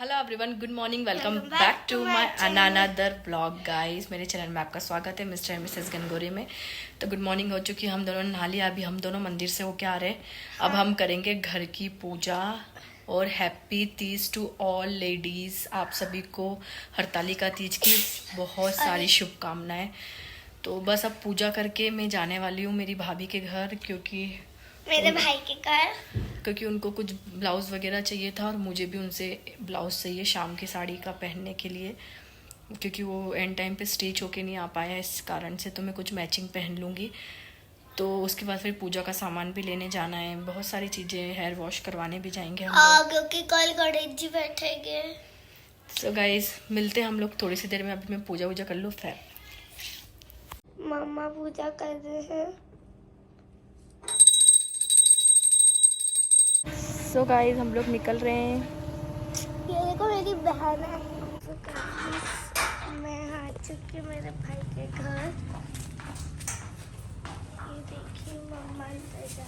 Hello everyone, good morning, welcome back to my another blog guys. मेरे चैनल में आपका स्वागत है मिस्टर एंड मिसेस गनगोरी में। तो गुड मॉर्निंग हो चुकी है, हम दोनों नहा लिया। अभी हम दोनों मंदिर से होके आ रहे हैं। अब हम करेंगे घर की पूजा। और happy Teej to all ladies. आप सभी को हरतालिका तीज की बहुत सारी शुभकामनाएं। तो बस अब पूजा करके मैं जाने वाली हूँ मेरी भाभी के घर, क्योंकि मेरे भाई के घर, क्योंकि उनको कुछ ब्लाउज़ वगैरह चाहिए था और मुझे भी उनसे ब्लाउज़ चाहिए शाम की साड़ी का पहनने के लिए, क्योंकि वो एंड टाइम पे स्टिच होके नहीं आ पाया इस कारण से। तो मैं कुछ मैचिंग पहन लूँगी। तो उसके बाद फिर पूजा का सामान भी लेने जाना है, बहुत सारी चीज़ें, हेयर वॉश करवाने भी जाएंगे हम लोग। क्योंकि कल गणेश जी बैठेंगे। सो गाइस, मिलते हैं हम लोग थोड़ी सी देर में। अभी मैं पूजा वूजा कर लूँ फिर। मम्मा पूजा कर रहे हैं। सो गाइस, हम लोग निकल रहे हैं। ये देखो मेरी बहन है। तो गाइस, मैं आ चुकी हूँ मेरे भाई के घर। ये देखिए मम्मा अंदर जा,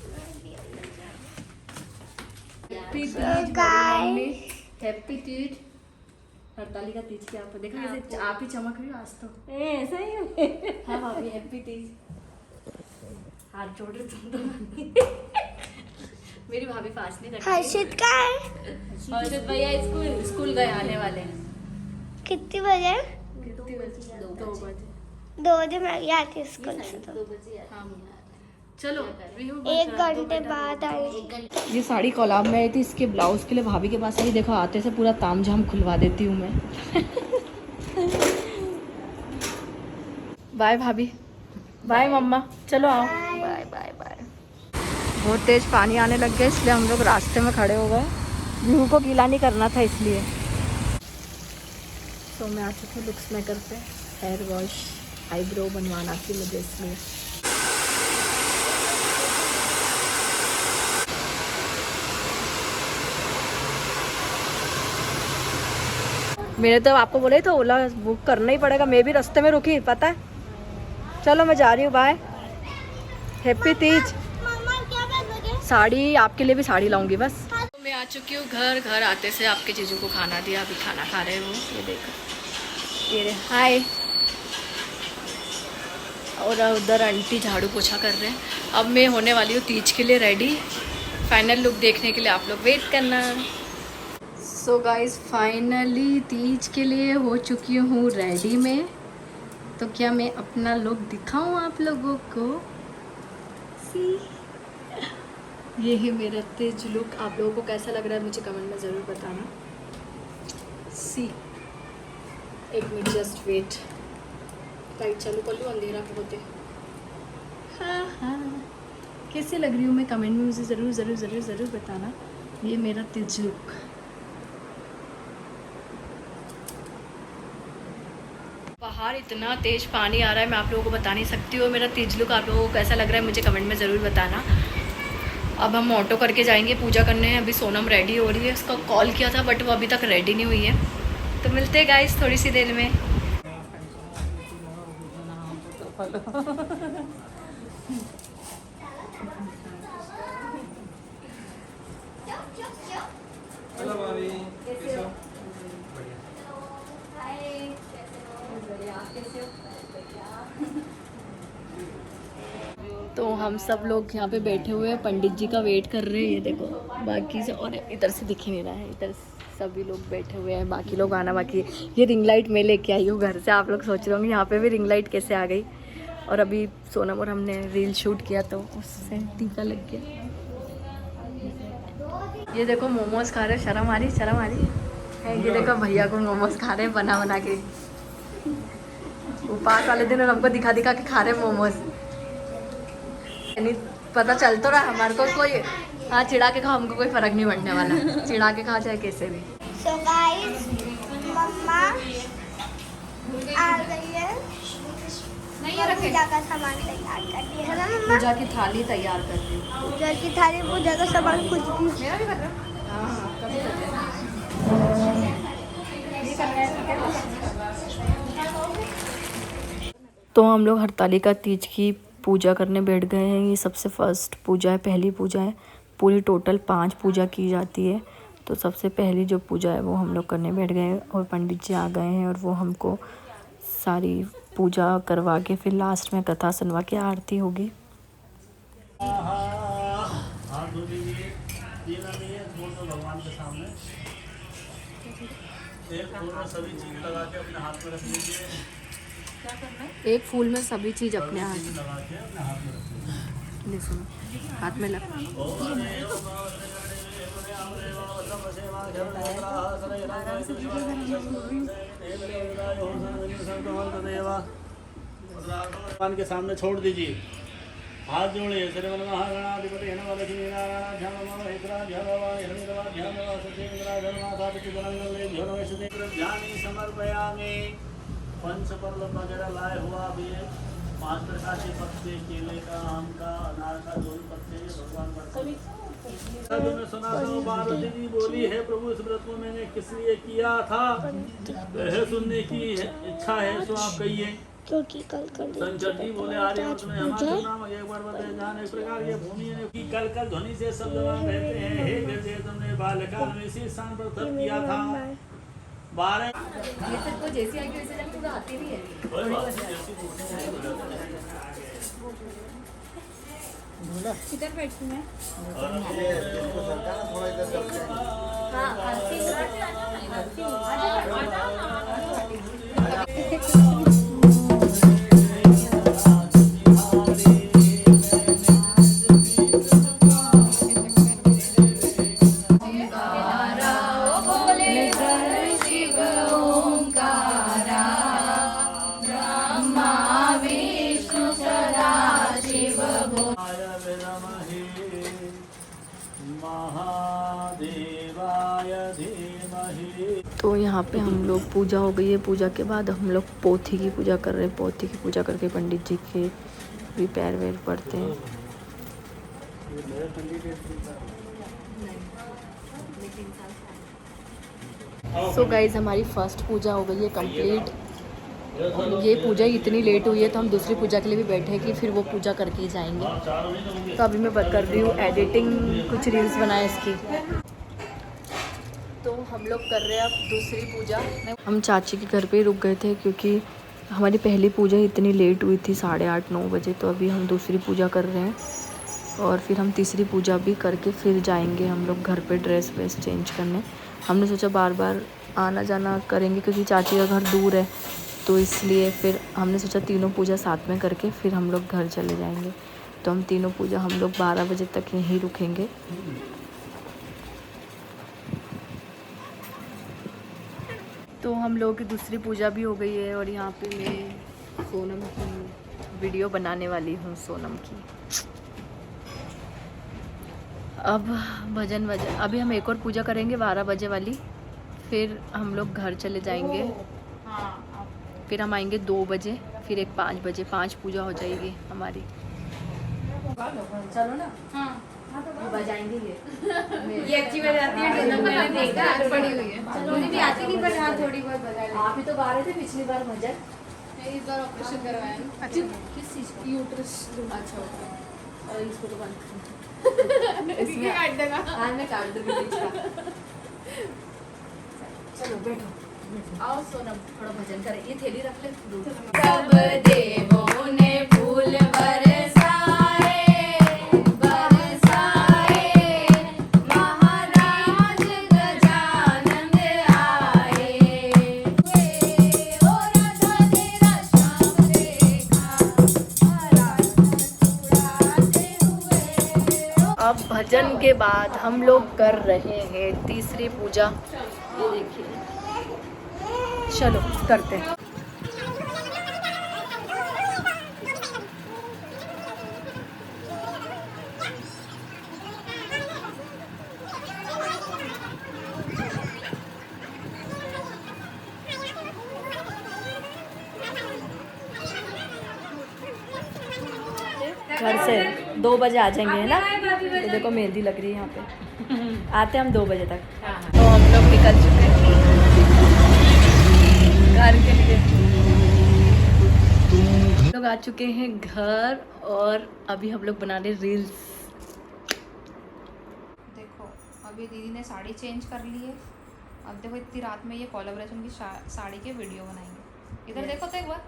मैं भी अंदर जा। हैप्पी तीज। हरतालिका तीज के आप देखा कैसे आप ही चमक रही हो आज तो। ऐसा ही हाँ भाभी, हैप्पी तीज। हाथ जोड़ रहे तुम तो। मेरी भाभी पास नहीं रखती। हर्षित का है। हर्षित भैया स्कूल गए, आने वाले हैं। कितनी बजे? कितनी बजे? 2 बजे। 2 बजे मैं भी आती हूँ स्कूल से। तो 2 बजे हाँ चलो, 1 घंटे बाद आई। ये साड़ी कोलाब में आई थी, इसके ब्लाउज के लिए भाभी के पास आई। देखो आते से पूरा तामझाम खुलवा देती हूँ मैं। बाय भाभी, बाय मम्मा, चलो आओ। Bye bye bye. बहुत तेज पानी आने लग गया, इसलिए हम लोग रास्ते में खड़े हो गए। रूह को गीला नहीं करना था इसलिए। तो मैं आ चुकी हूँ लुक्स मेकर पे। हेयर वॉश, आईब्रो बनवाना थी मुझे इसलिए। मैंने तो आपको बोला ही था ओला बुक करना ही पड़ेगा। मैं भी रास्ते में रुकी, पता है। चलो मैं जा रही हूँ, बाय। हैप्पी तीज। मम्मा क्या बनोगे? साड़ी आपके लिए भी साड़ी लाऊंगी बस। तो मैं आ चुकी हूँ घर आते से आपके जीजू को खाना दिया। अभी खाना खा रहे हो, ये देखो, ये हाय। और उधर आंटी झाड़ू पोछा कर रहे हैं। अब मैं होने वाली हूँ तीज के लिए रेडी। फाइनल लुक देखने के लिए आप लोग वेट करना। सो गाइस, फाइनली तीज के लिए हो चुकी हूँ रेडी में। तो क्या मैं अपना लुक दिखाऊं आप लोगों को? सी, ये है मेरा तीज लुक। आप लोगों को कैसा लग रहा है मुझे कमेंट में ज़रूर बताना। सी, एक मिनट, जस्ट वेट। लाइट चालू कर लूँ, अंधेरा के होते। हाँ, कैसे लग रही हूँ मैं कमेंट में मुझे ज़रूर ज़रूर ज़रूर ज़रूर बताना। ये मेरा तीज लुक। बाहर इतना तेज पानी आ रहा है, मैं आप लोगों को बता नहीं सकती हूँ। मेरा तीज लुक आप लोगों को कैसा लग रहा है मुझे कमेंट में ज़रूर बताना। अब हम ऑटो करके जाएंगे पूजा करने। अभी सोनम रेडी हो रही है, उसका कॉल किया था बट वो अभी तक रेडी नहीं हुई है। तो मिलते हैं गाइस थोड़ी सी देर में। हेलो भाभी, कैसे हो? तो हम सब लोग यहाँ पे बैठे हुए हैं, पंडित जी का वेट कर रहे हैं। ये देखो बाकी से, और इधर से दिख ही नहीं रहा है, इधर सभी लोग बैठे हुए हैं, बाकी लोग आना बाकी है। ये रिंग लाइट मैं लेके आई हूँ घर से। आप लोग सोच रहे होंगे यहाँ पे भी रिंग लाइट कैसे आ गई। और अभी सोनम और हमने रील शूट किया तो उससे टीका लग गया। ये देखो मोमोज खा रहे, शर्म आ रही, शर्म आ रही है। ये देखो भैया को मोमोज खा रहे बना बना के। उपवास वाले दिन और हमको दिखा दिखा के खा रहे मोमोज। नहीं पता चल तो रहा हमारे को कोई। हाँ, चिढ़ा के खाओ, हमको कोई फर्क नहीं पड़ने वाला। चिढ़ा के खा चाहे कैसे भी। So guys, मम्मा आ गई है। पूजा का सामान तैयार करती है ना मम्मा? पूजा की थाली तैयार कर रही हूँ। पूजा की थाली, पूजा का सामान कुछ भी। मेरा भी कर रहा हूँ। हाँ, कभी कर रहे हैं। ये कर रहे हैं। तो हम लोग हरतालिका तीज की पूजा करने बैठ गए हैं। ये सबसे फर्स्ट पूजा है, पहली पूजा है। पूरी टोटल 5 पूजा की जाती है। तो सबसे पहली जो पूजा है वो हम लोग करने बैठ गए और पंडित जी आ गए हैं और वो हमको सारी पूजा करवा के फिर लास्ट में कथा सुनवा के आरती होगी। भगवान के सामने एक फूल में सभी चीज लगा के अपने हाथ में रख लीजिए। क्या करना है? एक फूल में सभी चीज अपने हाथ लगा के अपने हाथ में रख लीजिए। सुनो हाथ में लग भगवान के सामने छोड़ दीजिए, हाथ जोड़िए। श्रीमन महागणाधिपति नमः लक्ष्मी नारायण ध्यान नमः एकरा ध्यान नमः हिरण्यवा ध्यान नमः सत्येंद्रा ध्यान नमः सावित्री बलंगले ध्यान नमः सुदेव ध्यानि समर्पयामि। पंच पर्वत वगैरह लाए हुआ भी है, 5 प्रकार के पत्ते, केले का, आम का, अनार का, जो भी पत्ते भगवान पर में सुना सुनो पार्वती जी बोली है प्रभु इस व्रत को मैंने किस लिए किया था, वह सुनने की इच्छा है सो आप कहिए। क्योंकि कल शंकर जी बोले आर्यवंश में हमारा नाम एक बार बताए जान। इस प्रकार ये भूमि की कल कल ध्वनि से सब जवान रहते हैं। हे गिरजे तुमने बाल्यकाल में इसी स्थान पर तप किया था। 12 ये सबको जैसी आई वैसे जब पूरा आती भी है। किधर बैठती मैं? हाँ आरती तो यहाँ पे हम लोग पूजा हो गई है। पूजा के बाद हम लोग पोथी की पूजा कर रहे हैं। पोथी की पूजा करके पंडित जी के भी पैर वैर पड़ते हैं। सो गाइज हमारी फर्स्ट पूजा हो गई है कंप्लीट। ये पूजा इतनी लेट हुई है तो हम दूसरी पूजा के लिए भी बैठे हैं कि फिर वो पूजा करके ही जाएंगे। तो अभी मैं कर रही हूँ एडिटिंग, कुछ रील्स बनाए इसकी। तो हम लोग कर रहे हैं अब दूसरी पूजा। हम चाची के घर पे ही रुक गए थे क्योंकि हमारी पहली पूजा इतनी लेट हुई थी 8:30-9 बजे। तो अभी हम दूसरी पूजा कर रहे हैं और फिर हम तीसरी पूजा भी करके फिर जाएंगे हम लोग घर पे ड्रेस वेस चेंज करने। हमने सोचा बार बार आना जाना करेंगे क्योंकि चाची का घर दूर है, तो इसलिए फिर हमने सोचा तीनों पूजा साथ में करके फिर हम लोग घर चले जाएंगे। तो हम तीनों पूजा हम लोग 12 बजे तक यहीं रुकेंगे। तो हम लोगों की दूसरी पूजा भी हो गई है और यहाँ पे मैं सोनम की वीडियो बनाने वाली हूँ। सोनम की अब भजन अभी हम एक और पूजा करेंगे 12 बजे वाली, फिर हम लोग घर चले जाएंगे। फिर हम आएंगे 2 बजे, फिर एक 5 बजे। 5 पूजा हो जाएगी हमारी। चलो ना। हाँ बजाएंगे ये अच्छी बजाती है। मैंने देखा पड़ी हुई है। मुझे भी आती नहीं, पर हाँ थोड़ी बहुत बजा ली। आप ही तो गा रहे थे पिछली बार भजन। इस बार ऑपरेशन करवाया ना। अच्छा किस चीज़ की? यूट्रस। अच्छा और इसको तो बंद इसमें काट देगा। हाँ मैं काट दूँगी बीच का। चलो बैठो आओ सोनम थोड़ा भजन करें। ये थैली रख ले दूर। सब देवों ने फूल बरसाए महाराज गजानन आए। ओ राधा तेरा श्याम देखा उड़ाते हुए। अब भजन के बाद हम लोग कर रहे हैं तीसरी पूजा। ये देखिए, चलो करते हैं। घर से 2 बजे आ जाएंगे है ना। तो देखो मेहंदी लग रही है यहाँ पे। आते हम 2 बजे तक। तो हम लोग निकल चुके हैं घर के लिए। लोग आ चुके हैं घर और अभी हम लोग बना रहे रील्स। देखो अभी दीदी ने साड़ी चेंज कर ली है। अब देखो इतनी रात में ये कोलैबोरेशन की साड़ी के वीडियो बनाएंगे। इधर देखो तो एक बार।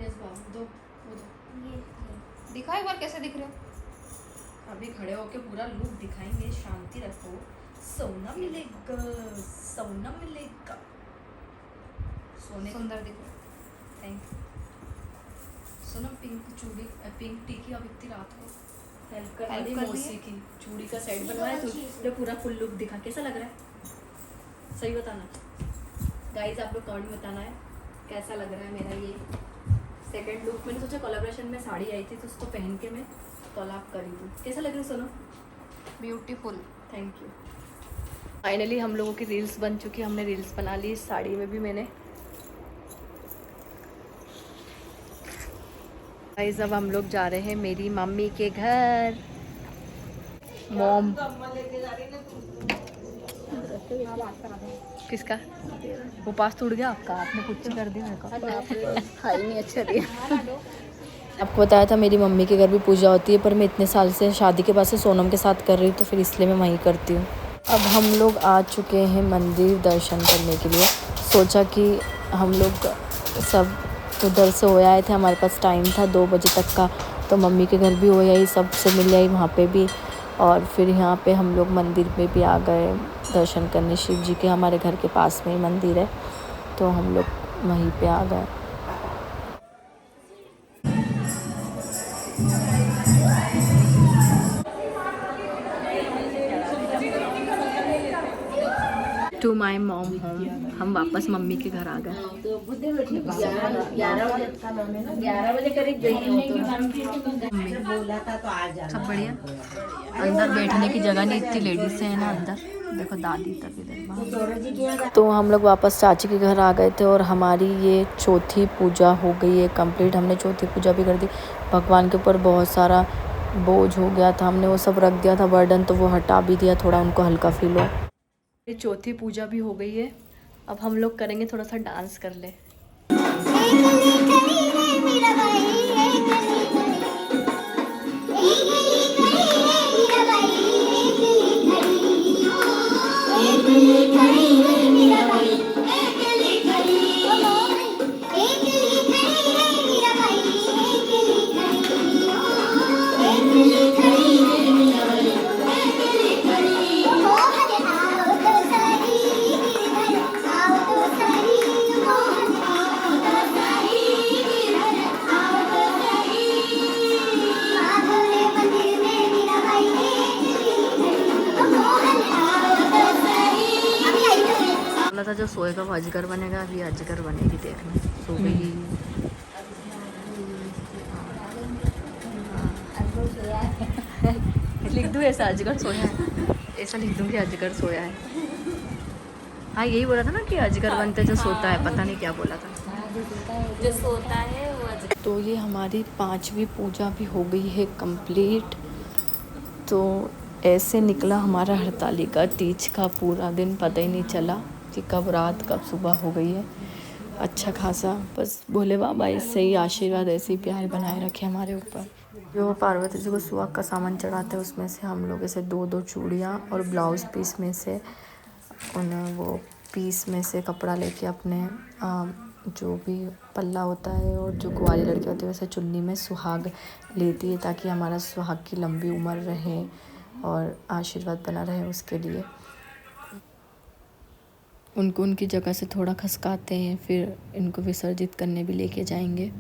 यस बाबू, दो वो दो। ये दिखा एक बार कैसे दिख रहे हो। अभी खड़े होके पूरा लुक दिखाएंगे। शांति रखो, सोना मिलेगा, सोना मिलेगा। सोने सुंदर दिख रहे हो। Thank you. सोनम पिंक चूड़ी, पिंक टिकी अब इतनी रात को हेल्प कर Help रही कर मौसी रही की। चूड़ी का सेट बनवाया तो पूरा फुल लुक दिखा। कैसा लग रहा है? सही बताना गाइस, आप लोग कमेंट में बताना है कैसा लग रहा है मेरा ये सेकंड लुक। मैंने सोचा कोलैबोरेशन में साड़ी आई थी तो उसको पहन के मैं कोलैब करी थी। कैसा लग रहा है Sonam? Beautiful. Thank you. Finally हम लोगों की रील्स बन चुकी। हमने रील्स बना ली। इस साड़ी में भी मैंने। गाइस अब हम लोग जा रहे हैं मेरी मम्मी के घर। मॉम किसका वो पास टूट गया आपका? आपने कुछ कर दिया मेरे को। हाई नहीं अच्छा दिया। आपको बताया था मेरी मम्मी के घर भी पूजा होती है, पर मैं इतने साल से शादी के बाद से सोनम के साथ कर रही हूँ, तो फिर इसलिए मैं वहीं करती हूँ। अब हम लोग आ चुके हैं मंदिर दर्शन करने के लिए। सोचा कि हम लोग सब उधर से हो आए थे, हमारे पास टाइम था 2 बजे तक का, तो मम्मी के घर भी हो आई, सबसे मिल आई वहाँ पे भी। और फिर यहाँ पे हम लोग मंदिर में भी आ गए दर्शन करने। शिव जी के हमारे घर के पास में ही मंदिर है, तो हम लोग वहीं पे आ गए। To my mom home. हम वापस मम्मी के घर आ गए। 11 बजे करीब गई सब बढ़िया। अंदर बैठने की जगह नहीं, इतनी लेडीज है ना अंदर। देखो दादी तक इधर। तो हम लोग वापस चाची के घर आ गए थे और हमारी ये चौथी पूजा हो गई है कंप्लीट। हमने चौथी पूजा भी कर दी। भगवान के ऊपर बहुत सारा बोझ हो गया था, हमने वो सब रख दिया था बर्डन, तो वो हटा भी दिया, थोड़ा उनको हल्का फील हो। ये चौथी पूजा भी हो गई है। अब हम लोग करेंगे थोड़ा सा डांस कर ले। था जो सोएगा वो अजगर बनेगा। अभी अजगर बनेगी, देखना सो गई। लिख दूँ ऐसा अजगर सोया है, ऐसा लिख दूँ कि अजगर सोया है। हाँ यही बोला था ना कि अजगर बनते जो सोता है, पता नहीं क्या बोला था। जो सोता है वो अजगर। तो ये हमारी 5वीं पूजा भी हो गई है कंप्लीट। तो ऐसे निकला हमारा हड़ताली का तीज का पूरा दिन, पता ही नहीं चला कि कब रात कब सुबह हो गई है। अच्छा खासा, बस भोले बाबा ऐसे ही आशीर्वाद, ऐसे ही प्यार बनाए रखे हमारे ऊपर। जो पार्वती जी को सुहाग का सामान चढ़ाते हैं उसमें से हम लोग ऐसे 2-2 चूड़ियाँ और ब्लाउज़ पीस में से वो पीस में से कपड़ा लेके अपने जो भी पल्ला होता है और जो कुंवारी लड़की होती है वैसे चुन्नी में सुहाग लेती है, ताकि हमारा सुहाग की लंबी उम्र रहे और आशीर्वाद बना रहे। उसके लिए उनको उनकी जगह से थोड़ा खसकाते हैं, फिर इनको विसर्जित करने भी लेके जाएंगे।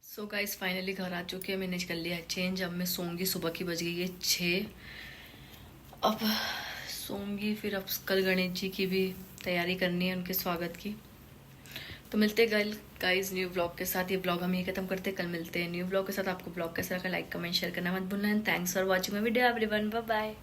सो गाइस फाइनली घर आ चुके हैं। मैंने कर लिया है चेंज। अब मैं सोऊंगी। सुबह की बज गई है 6। अब सोऊंगी, फिर अब कल गणेश जी की भी तैयारी करनी है, उनके स्वागत की। तो मिलते हैं गाइस न्यू ब्लॉग के साथ। ये ब्लॉग हम यही खत्म करते हैं, कल मिलते हैं न्यू ब्लॉग के साथ। आपको ब्लॉग कैसा लगा लाइक कमेंट शेयर करना मत भूलना। Thanks for watching my video everyone, bye bye.